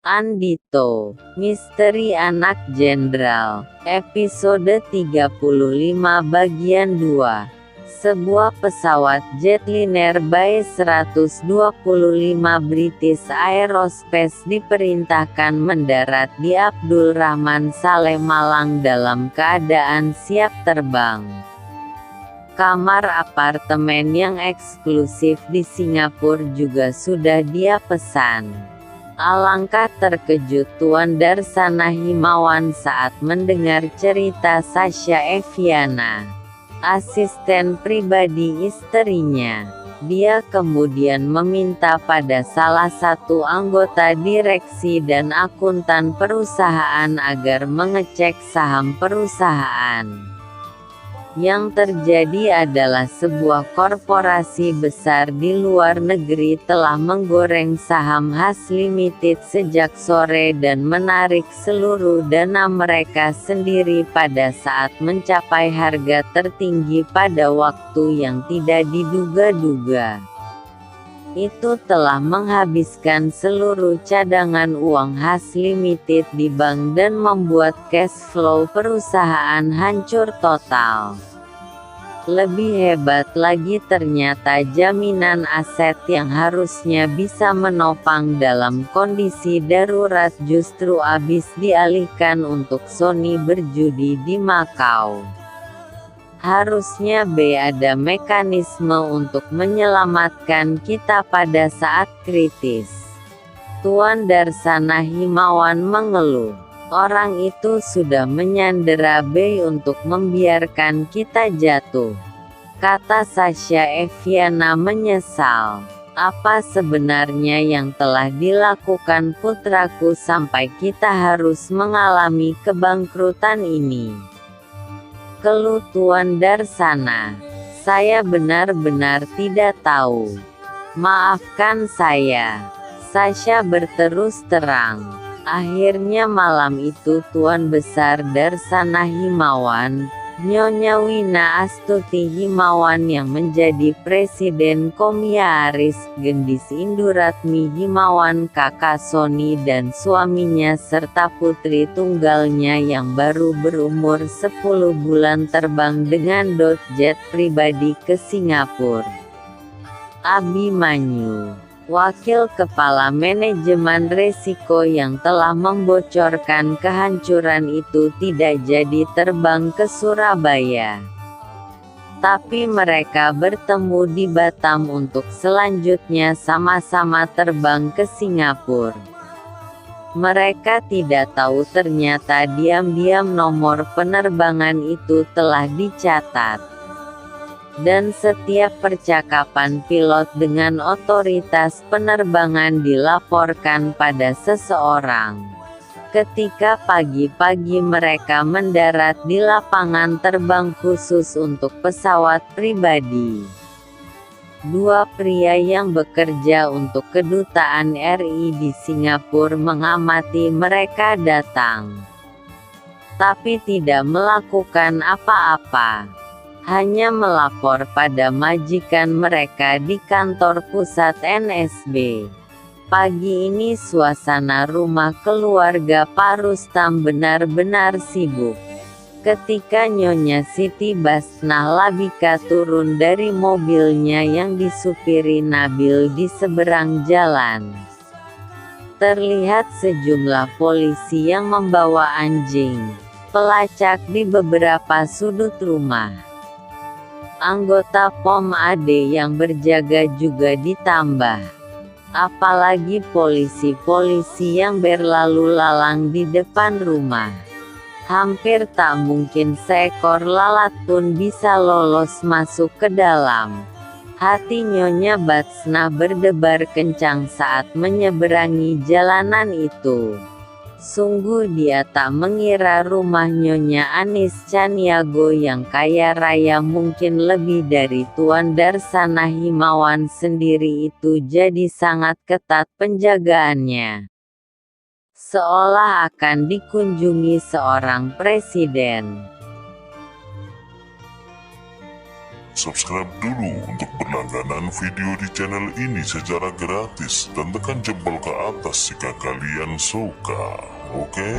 Andito, Misteri Anak Jenderal, episode 35 bagian 2. Sebuah pesawat jetliner BA-125 British Aerospace diperintahkan mendarat di Abdul Rahman Saleh Malang dalam keadaan siap terbang. Kamar apartemen yang eksklusif di Singapura juga sudah dia pesan. Alangkah terkejut Tuan Darsana Himawan saat mendengar cerita Sasha Eviana, asisten pribadi istrinya. Dia kemudian meminta pada salah satu anggota direksi dan akuntan perusahaan agar mengecek saham perusahaan. Yang terjadi adalah sebuah korporasi besar di luar negeri telah menggoreng saham Has Limited sejak sore dan menarik seluruh dana mereka sendiri pada saat mencapai harga tertinggi pada waktu yang tidak diduga-duga. Itu telah menghabiskan seluruh cadangan uang Has Limited di bank dan membuat cash flow perusahaan hancur total. Lebih hebat lagi, ternyata jaminan aset yang harusnya bisa menopang dalam kondisi darurat justru habis dialihkan untuk Sony berjudi di Macau. Harusnya ada mekanisme untuk menyelamatkan kita pada saat kritis. Tuan Darsana Himawan mengeluh. Orang itu sudah menyandera B untuk membiarkan kita jatuh, kata Sasha Eviana menyesal. Apa sebenarnya yang telah dilakukan putraku sampai kita harus mengalami kebangkrutan ini? Keluh Tuan Darsana. Saya benar-benar tidak tahu. Maafkan saya. Sasha berterus terang. Akhirnya malam itu Tuan Besar Darsana Himawan, Nyonya Wina Astuti Himawan yang menjadi Presiden Komisaris Gendis Induratmi Himawan, kakak Sony dan suaminya serta putri tunggalnya yang baru berumur 10 bulan terbang dengan jet pribadi ke Singapura. Abimanyu, wakil kepala manajemen resiko yang telah membocorkan kehancuran itu, tidak jadi terbang ke Surabaya. Tapi mereka bertemu di Batam untuk selanjutnya sama-sama terbang ke Singapura. Mereka tidak tahu ternyata diam-diam nomor penerbangan itu telah dicatat. Dan setiap percakapan pilot dengan otoritas penerbangan dilaporkan pada seseorang. Ketika pagi-pagi mereka mendarat di lapangan terbang khusus untuk pesawat pribadi. Dua pria yang bekerja untuk kedutaan RI di Singapura mengamati mereka datang. Tapi tidak melakukan apa-apa. Hanya melapor pada majikan mereka di kantor pusat NSB. Pagi ini suasana rumah keluarga Pak Rustam benar-benar sibuk. Ketika Nyonya Siti Basnah Labika turun dari mobilnya yang disupiri Nabil di seberang jalan, terlihat sejumlah polisi yang membawa anjing pelacak di beberapa sudut rumah. Anggota POM AD yang berjaga juga ditambah. Apalagi polisi-polisi yang berlalu lalang di depan rumah. Hampir tak mungkin seekor lalat pun bisa lolos masuk ke dalam. Hati Nyonya Basnah berdebar kencang saat menyeberangi jalanan itu. Sungguh dia tak mengira rumah Nyonya Anis Caniago yang kaya raya mungkin lebih dari Tuan Darsana Himawan sendiri itu jadi sangat ketat penjagaannya. Seolah akan dikunjungi seorang presiden. subscribe dulu untuk berlangganan video di channel ini secara gratis dan tekan jempol ke atas jika kalian suka. Oke?